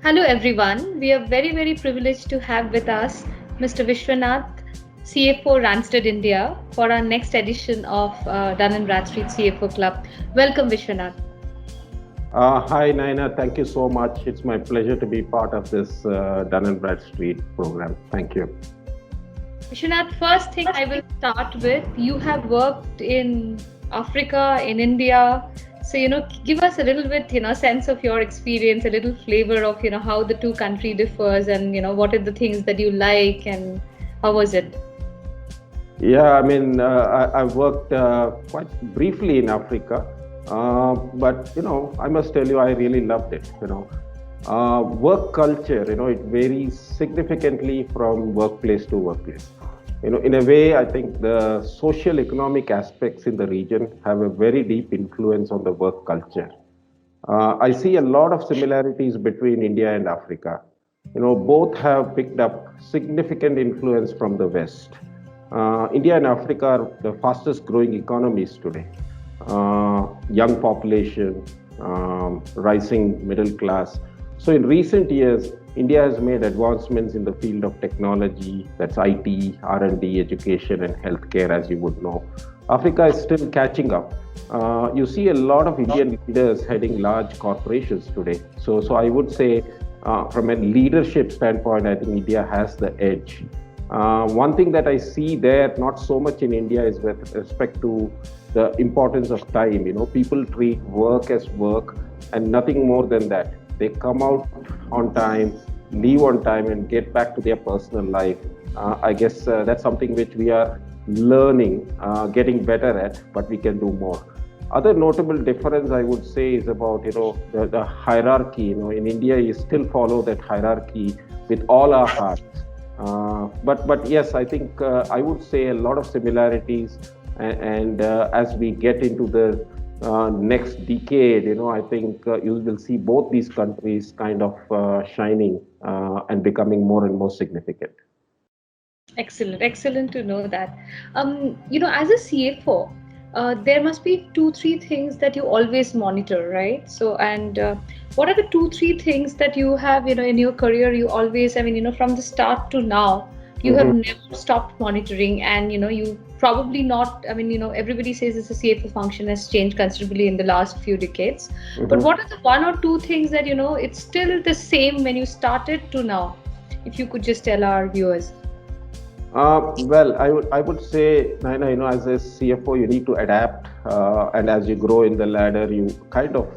Hello, everyone. We are very, very privileged to have with us Mr. Vishwanath, CFO Randstad India, for our next edition of Dun& Bradstreet CFO Club. Welcome, Vishwanath. Hi, Naina. Thank you so much. It's my pleasure to be part of this Dun& Bradstreet program. Thank you. Vishwanath, first thing I will start with, you have worked in Africa, in India. So, give us a little bit, sense of your experience, a little flavor of, how the two country differs and, what are the things that you like and how was it? Yeah, I've worked quite briefly in Africa, but I must tell you, I really loved it. Work culture, it varies significantly from workplace to workplace. In a way, I think the social economic aspects in the region have a very deep influence on the work culture. I see a lot of similarities between India and Africa. Both have picked up significant influence from the West. India and Africa are the fastest growing economies today. Young population, rising middle class. So in recent years, India has made advancements in the field of technology, that's IT, R&D, education, and healthcare, as you would know. Africa is still catching up. You see a lot of Indian leaders heading large corporations today. So I would say, from a leadership standpoint, I think India has the edge. One thing that I see there, not so much in India, is with respect to the importance of time. People treat work as work and nothing more than that. They come out on time, leave on time, and get back to their personal life. I guess that's something which we are learning, getting better at, but we can do more. Other notable difference I would say is about the hierarchy. In India, you still follow that hierarchy with all our hearts. But yes, I think I would say a lot of similarities, and as we get into the next decade, I think you will see both these countries kind of shining and becoming more and more significant. Excellent, excellent to know that. As a CFO, there must be two, three things that you always monitor, right? So, and what are the two, three things that you have, in your career, you always, from the start to now, you have Mhm. never stopped monitoring, and you probably not. Everybody says this a CFO function has changed considerably in the last few decades. But Mhm. what are the one or two things that it's still the same when you started to now? If you could just tell our viewers. Well, I would say, Naina, as a CFO, you need to adapt, and as you grow in the ladder, you kind of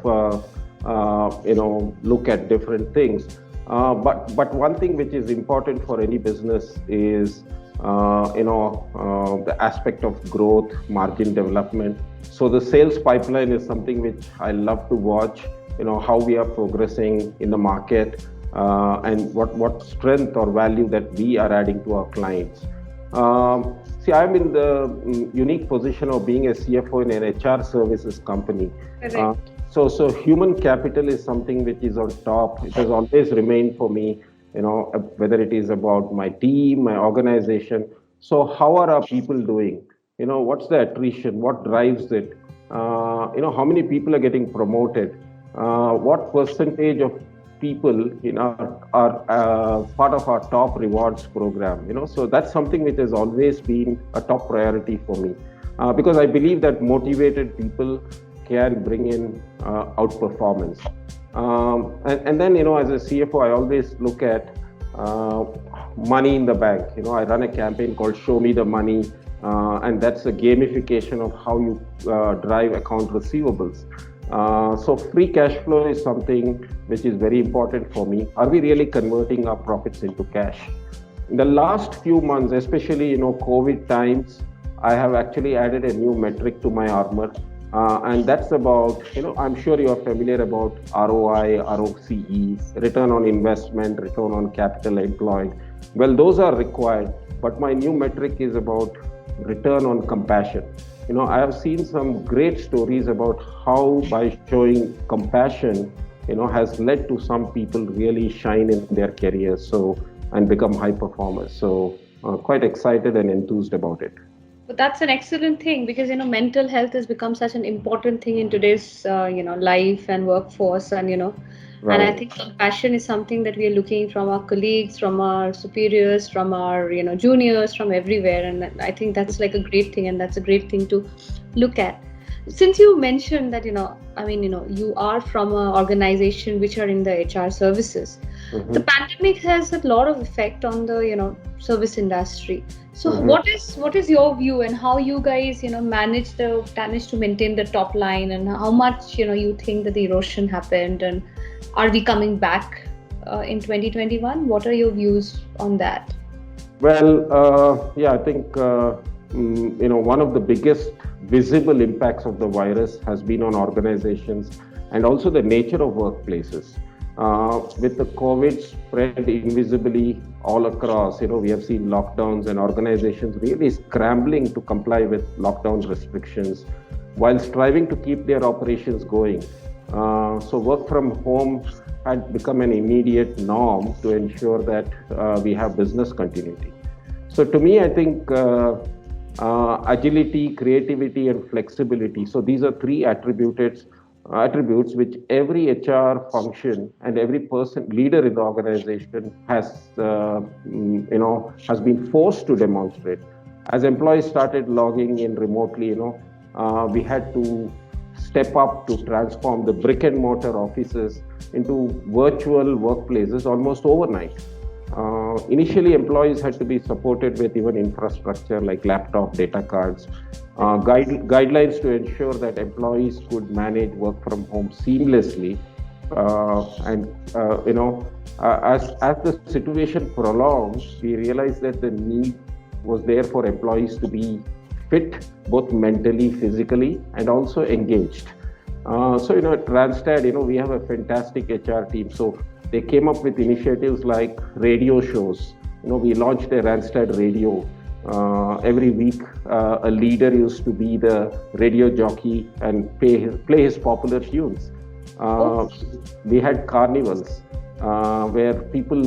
look at different things. But one thing which is important for any business is the aspect of growth, margin development. So the sales pipeline is something which I love to watch. How we are progressing in the market, and what strength or value that we are adding to our clients. See, I'm in the unique position of being a CFO in an HR services company. Uh, Correct. so human capital is something which is on top. It has always remained for me, whether it is about my team, my organization. So how are our people doing? What's the attrition? What drives it? How many people are getting promoted? What percentage of people are part of our top rewards program? So that's something which has always been a top priority for me, because I believe that motivated people can bring in outperformance. And then, as a CFO, I always look at uh, money in the bank. I run a campaign called Show Me the Money, and that's a gamification of how you drive account receivables. So free cash flow is something which is very important for me. Are we really converting our profits into cash? In the last few months, especially COVID times, I have actually added a new metric to my armor, and that's about I'm sure you are familiar about ROI, ROCE, return on investment, return on capital employed. Well, those are required, but my new metric is about return on compassion. I have seen some great stories about how by showing compassion, has led to some people really shine in their careers. So and become high performers. So quite excited and enthused about it. But that's an excellent thing because mental health has become such an important thing in today's life and workforce, and And I Right. think compassion is something that we are looking from our colleagues, from our superiors, from our juniors, from everywhere. And I think that's like a great thing, and that's a great thing to look at. Since you mentioned that you are from an organization which are in the HR services, the Mm-hmm. pandemic has a lot of effect on the service industry. So Mm-hmm. what is your view, and how you guys manage to maintain the top line, and how much you think that the erosion happened, and are we coming back in 2021? What are your views on that? Well, yeah, I think one of the biggest visible impacts of the virus has been on organizations and also the nature of workplaces. With the COVID spread invisibly all across, we have seen lockdowns and organizations really scrambling to comply with lockdown restrictions while striving to keep their operations going. So work from home had become an immediate norm to ensure that we have business continuity. So to me, I think agility, creativity, and flexibility. So these are three attributes which every HR function and every person leader in the organization has been forced to demonstrate. As employees started logging in remotely, we had to step up to transform the brick and mortar offices into virtual workplaces almost overnight. Initially, employees had to be supported with even infrastructure like laptop, data cards, guidelines to ensure that employees could manage work from home seamlessly. As the situation prolonged, we realized that the need was there for employees to be fit, both mentally, physically, and also engaged. At Randstad, we have a fantastic HR team. So they came up with initiatives like radio shows. We launched a Randstad radio. Every week, a leader used to be the radio jockey and play his popular tunes. Oh, Uh, we had carnivals where people,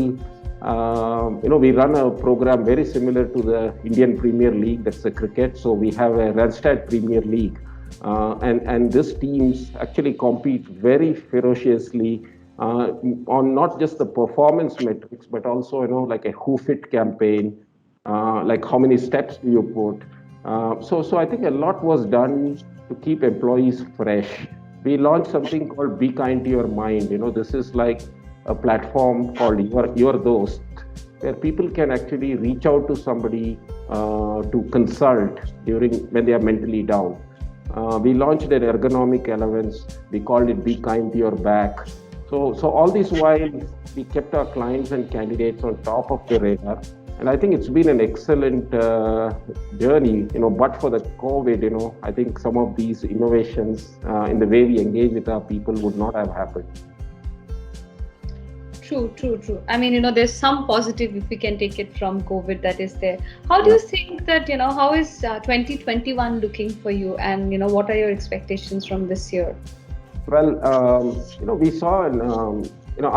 we run a program very similar to the Indian Premier League, that's the cricket. So we have a Randstad Premier League. And these teams actually compete very ferociously on not just the performance metrics, but also, like a who fit campaign, like how many steps do you put. So I think a lot was done to keep employees fresh. We launched something called Be Kind to Your Mind. This is like a platform called Your Dost, where people can actually reach out to somebody to consult during when they are mentally down. We launched an ergonomic allowance. We called it Be Kind to Your Back. So all this while, we kept our clients and candidates on top of the radar. And I think it's been an excellent journey, but for the COVID, I think some of these innovations in the way we engage with our people would not have happened. true, true, true. I mean, there's some positive if we can take it from COVID that is there. How do Yeah. you think that, how is 2021 looking for you, and, what are your expectations from this year? Well, we saw,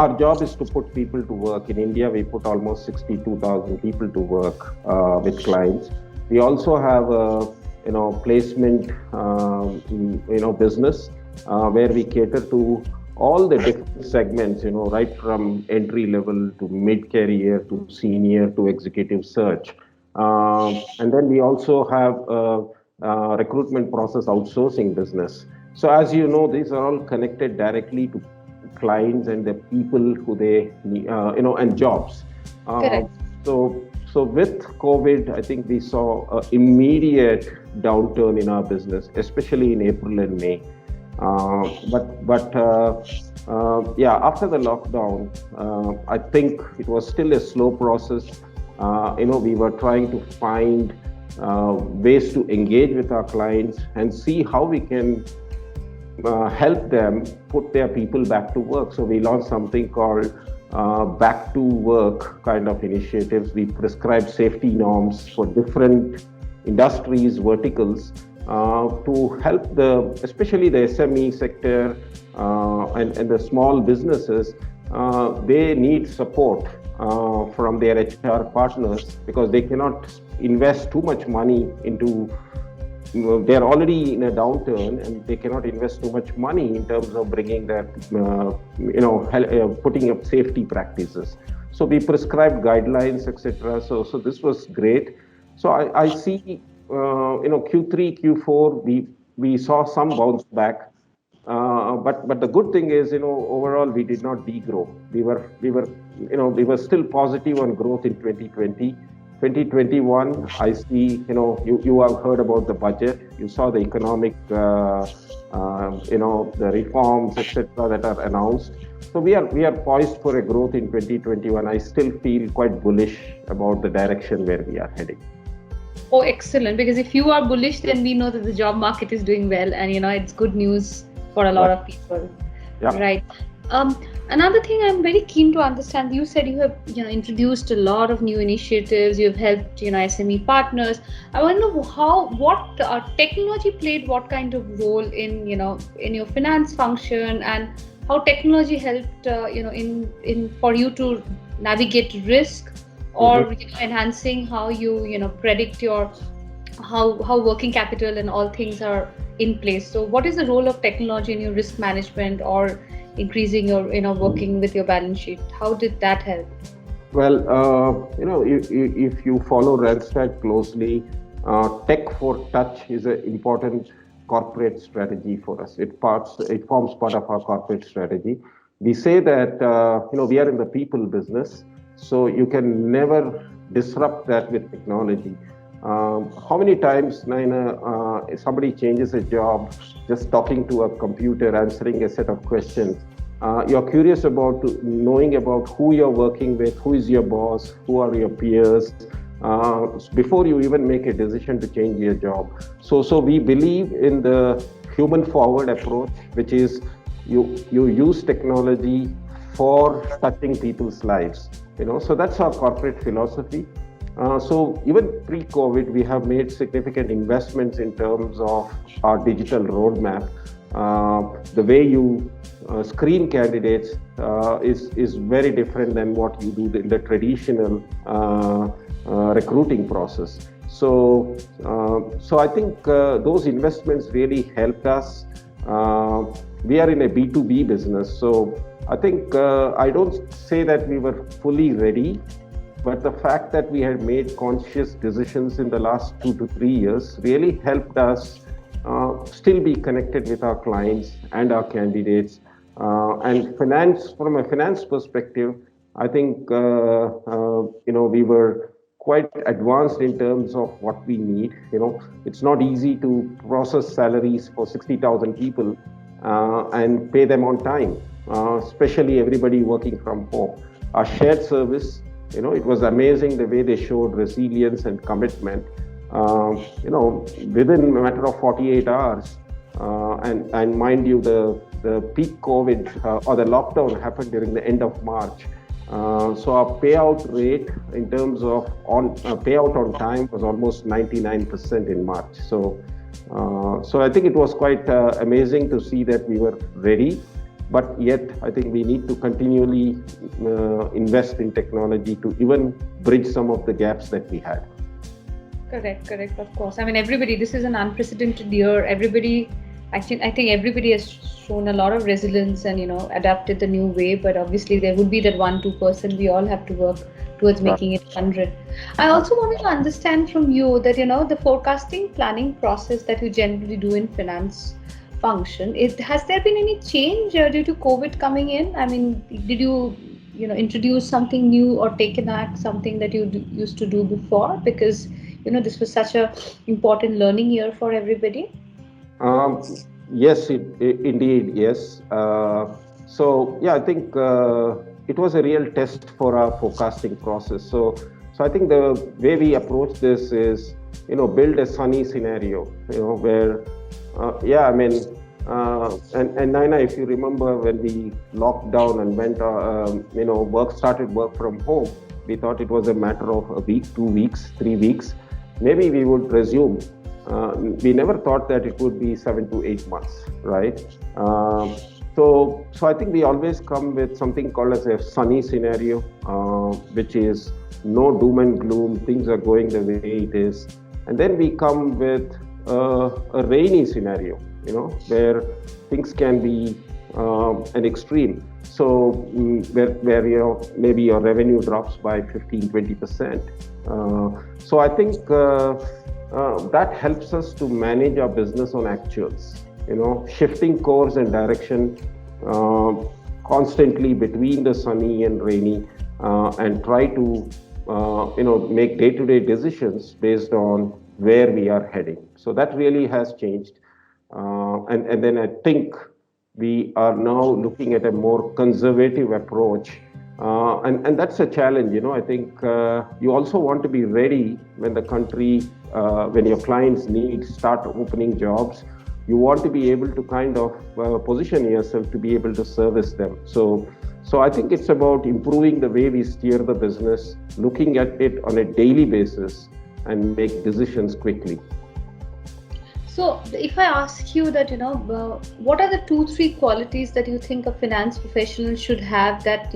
our job is to put people to work. In India, we put almost 62,000 people to work with clients. We also have a, placement, business where we cater to all the different segments, right from entry level to mid career to senior to executive search. And then we also have a recruitment process outsourcing business. So as you know, these are all connected directly to clients and the people who they need, and jobs. Uh, Correct. so with COVID, I think we saw an immediate downturn in our business, especially in April and May. Yeah, after the lockdown, I think it was still a slow process. We were trying to find ways to engage with our clients and see how we can help them put their people back to work. So we launched something called back to work kind of initiatives. We prescribe safety norms for different industries, verticals, to help especially the SME sector and the small businesses. They need support from their HR partners because they cannot invest too much money into they are already in a downturn and they cannot invest too much money in terms of bringing that, putting up safety practices. So we prescribed guidelines, etc. So this was great. So I see, Q3, Q4, we saw some bounce back. But the good thing is, overall we did not degrow. We were still positive on growth in 2020. 2021, I see, you have heard about the budget. You saw the economic, the reforms, etc., that are announced. So we are poised for a growth in 2021. I still feel quite bullish about the direction where we are heading. Oh, excellent. Because if you are bullish, then we know that the job market is doing well, and it's good news for a lot of people. Yeah. Right. Another thing I'm very keen to understand, you said you have introduced a lot of new initiatives, you've helped SME partners. I want to know what technology played what kind of role in your finance function, and how technology helped in for you to navigate risk, or enhancing how you predict your how working capital and all things are in place. So what is the role of technology in your risk management, or increasing your working with your balance sheet? How did that help? Well, if you follow Randstad closely, tech for touch is an important corporate strategy for us. It forms part of our corporate strategy. We say that we are in the people business, so you can never disrupt that with technology. How many times, Naina, somebody changes a job just talking to a computer, answering a set of questions? You're curious about knowing about who you're working with, who is your boss, who are your peers, before you even make a decision to change your job. So we believe in the human forward approach, which is you use technology for touching people's lives. So that's our corporate philosophy. So even pre-COVID, we have made significant investments in terms of our digital roadmap. The way you screen candidates is very different than what you do in the traditional recruiting process. So I think those investments really helped us. We are in a B2B business, so I think I don't say that we were fully ready, but the fact that we had made conscious decisions in the last 2 to 3 years really helped us still be connected with our clients and our candidates. And from a finance perspective, I think we were quite advanced in terms of what we need. It's not easy to process salaries for 60,000 people and pay them on time, especially everybody working from home. Our shared service, it was amazing the way they showed resilience and commitment. Within a matter of 48 hours, and mind you, the peak COVID or the lockdown happened during the end of March. So our payout rate in terms of payout on time was almost 99% in March. So I think it was quite amazing to see that we were ready. But yet, I think we need to continually invest in technology to even bridge some of the gaps that we had. Correct, of course. I mean, everybody, this is an unprecedented year. I think everybody has shown a lot of resilience and, adapted the new way. But obviously, there would be that 1-2%. We all have to work towards making it 100. I also wanted to understand from you that, the forecasting planning process that you generally do in finance function, has there been any change due to COVID coming in? I mean, did you introduce something new or take an act, something that you used to do before? Because this was such a important learning year for everybody. Yes, indeed, yes. So yeah, I think it was a real test for our forecasting process. So I think the way we approach this is build a sunny scenario, where and Naina, if you remember when we locked down and went, started work from home, we thought it was a matter of a week, 2 weeks, 3 weeks. Maybe we would resume. We never thought that it would be 7 to 8 months, right? So I think we always come with something called as a sunny scenario, which is no doom and gloom, things are going the way it is. And then we come with a rainy scenario, where things can be an extreme. So where maybe your revenue drops by 15-20%. So I think that helps us to manage our business on actuals. Shifting course and direction uh, constantly between the sunny and rainy, and try to make day-to-day decisions based on where we are heading. So that really has changed, and then I think we are now looking at a more conservative approach, and that's a challenge. I think you also want to be ready when the country, when your clients need start opening jobs. You want to be able to kind of position yourself to be able to service them. So I think it's about improving the way we steer the business, looking at it on a daily basis, and make decisions quickly. So, if I ask you that, what are the 2-3 qualities that you think a finance professional should have that,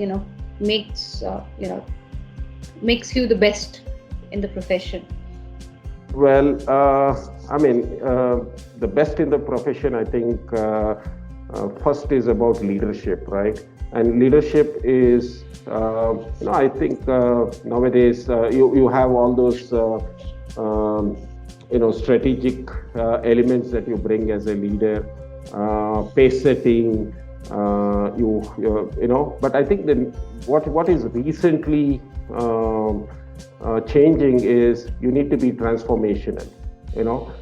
makes, makes you the best in the profession? Well, I mean, the best in the profession, I think, first is about leadership, right? And leadership is, I think nowadays you have all those, strategic elements that you bring as a leader, pace setting, but I think that what is recently changing is you need to be transformational,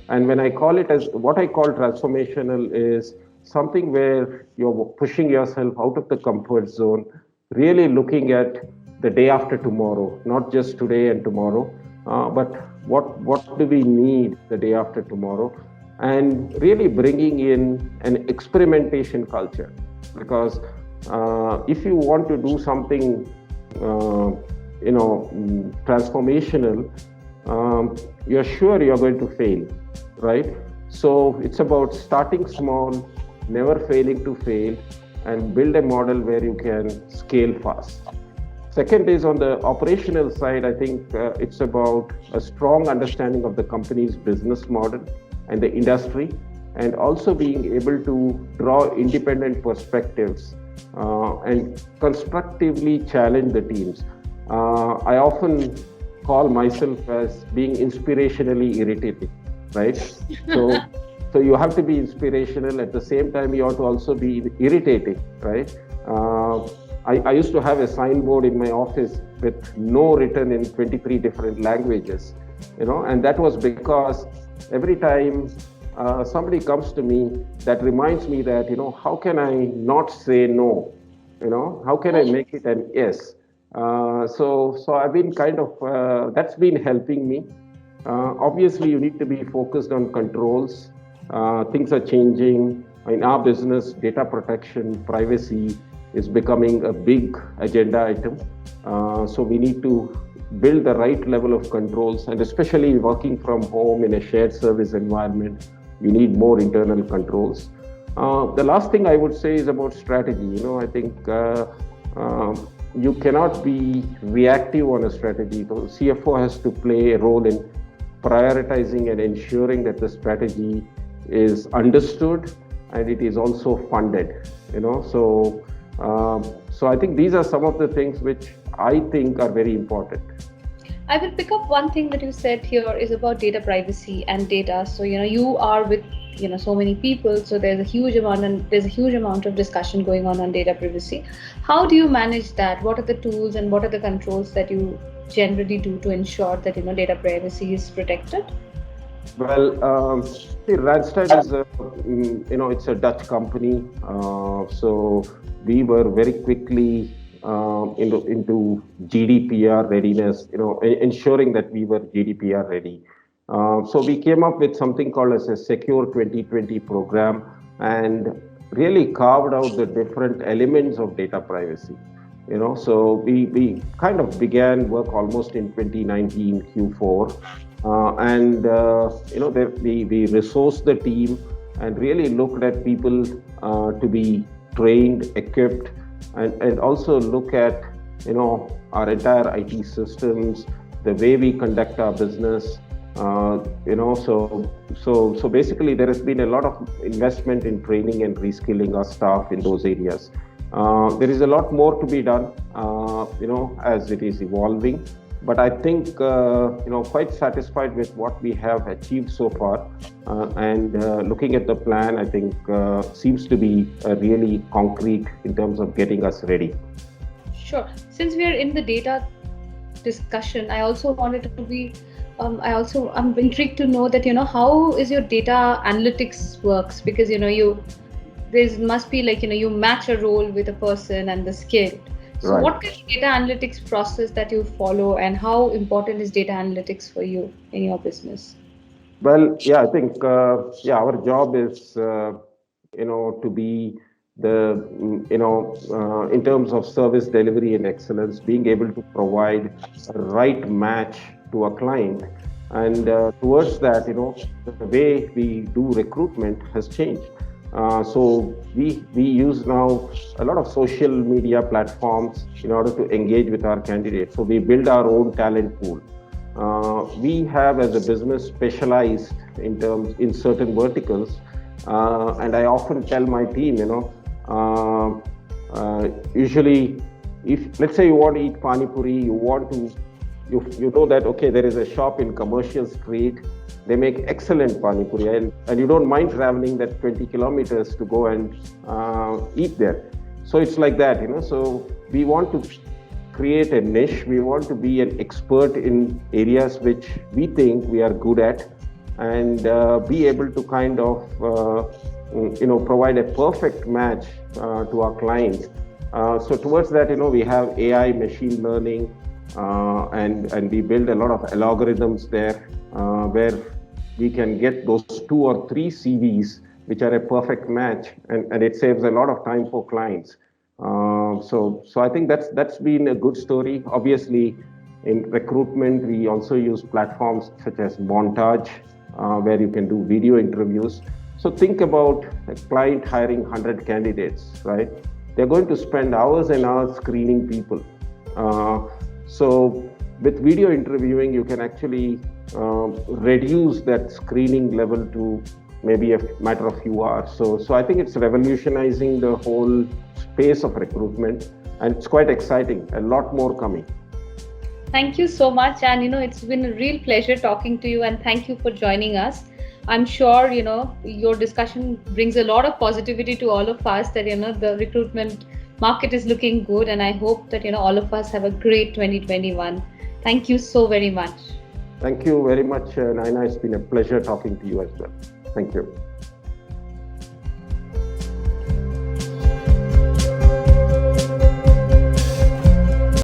and when I call it as what I call transformational is something where you're pushing yourself out of the comfort zone, really looking at the day after tomorrow, not just today and tomorrow, but what do we need the day after tomorrow, and really bringing in an experimentation culture. Because if you want to do something transformational, you're sure you're going to fail, right? So it's about starting small, never failing to fail, and build a model where you can scale fast. Second is on the operational side, I think it's about a strong understanding of the company's business model and the industry, and also being able to draw independent perspectives and constructively challenge the teams. I often call myself as being inspirationally irritating, right? So you have to be inspirational. At the same time, you have to also be irritating, right? I used to have a signboard in my office with no written in 23 different languages, and that was because every time somebody comes to me, that reminds me that, how can I not say no? How can I make it an yes? So I've been kind of, that's been helping me. Obviously, you need to be focused on controls. Things are changing. In our business, data protection, privacy is becoming a big agenda item. So we need to build the right level of controls, and especially working from home in a shared service environment, we need more internal controls. The last thing I would say is about strategy. I think you cannot be reactive on a strategy. The CFO has to play a role in prioritizing and ensuring that the strategy is understood and it is also funded. So I think these are some of the things which I think are very important. I will pick up one thing that you said here is about data privacy and data. So you are with so many people, so there's a huge amount of discussion going on data privacy. How do you manage that? What are the tools and what are the controls that you generally do to ensure that data privacy is protected? Well, Randstad is it's a Dutch company, so we were very quickly into GDPR readiness, ensuring that we were GDPR ready. So we came up with something called as a Secure 2020 program, and really carved out the different elements of data privacy. So we kind of began work almost in 2019 Q4, and we resourced the team and really looked at people to be trained, equipped, and also look at our entire IT systems, the way we conduct our business, So basically, there has been a lot of investment in training and reskilling our staff in those areas. There is a lot more to be done, as it is evolving. But I think, quite satisfied with what we have achieved so far. And looking at the plan, I think seems to be really concrete in terms of getting us ready. Sure. Since we are in the data discussion, I also wanted to be, I'm intrigued to know that, how is your data analytics works? Because, there must be like, you match a role with a person and the skill. So Right. what kind of data analytics process that you follow, and how important is data analytics for you in your business? Well, yeah, I think our job is to be the in terms of service delivery and excellence, being able to provide a right match to a client, and towards that, the way we do recruitment has changed. So we use now a lot of social media platforms in order to engage with our candidates. So we build our own talent pool. We have, as a business, specialized in certain verticals, and I often tell my team, usually, if let's say you want to eat pani puri, you know that, okay, there is a shop in Commercial Street, they make excellent pani puri, and you don't mind traveling that 20 kilometers to go and eat there. So it's like that, so we want to create a niche. We want to be an expert in areas which we think we are good at, and be able to kind of provide a perfect match to our clients. So towards that, we have AI, machine learning, and we build a lot of algorithms there, where we can get those 2 or 3 CVs which are a perfect match, and it saves a lot of time for clients. So I think that's been a good story. Obviously, in recruitment, we also use platforms such as Montage, where you can do video interviews. So think about a client hiring 100 candidates, right? They're going to spend hours and hours screening people. So with video interviewing, you can actually reduce that screening level to maybe a matter of few hours. So I think it's revolutionizing the whole space of recruitment, and it's quite exciting. A lot more coming. Thank you so much, and it's been a real pleasure talking to you, and thank you for joining us. I'm sure your discussion brings a lot of positivity to all of us, that the recruitment market is looking good, and I hope that all of us have a great 2021. Thank you so very much. Thank you very much, Naina. It's been a pleasure talking to you as well. Thank you.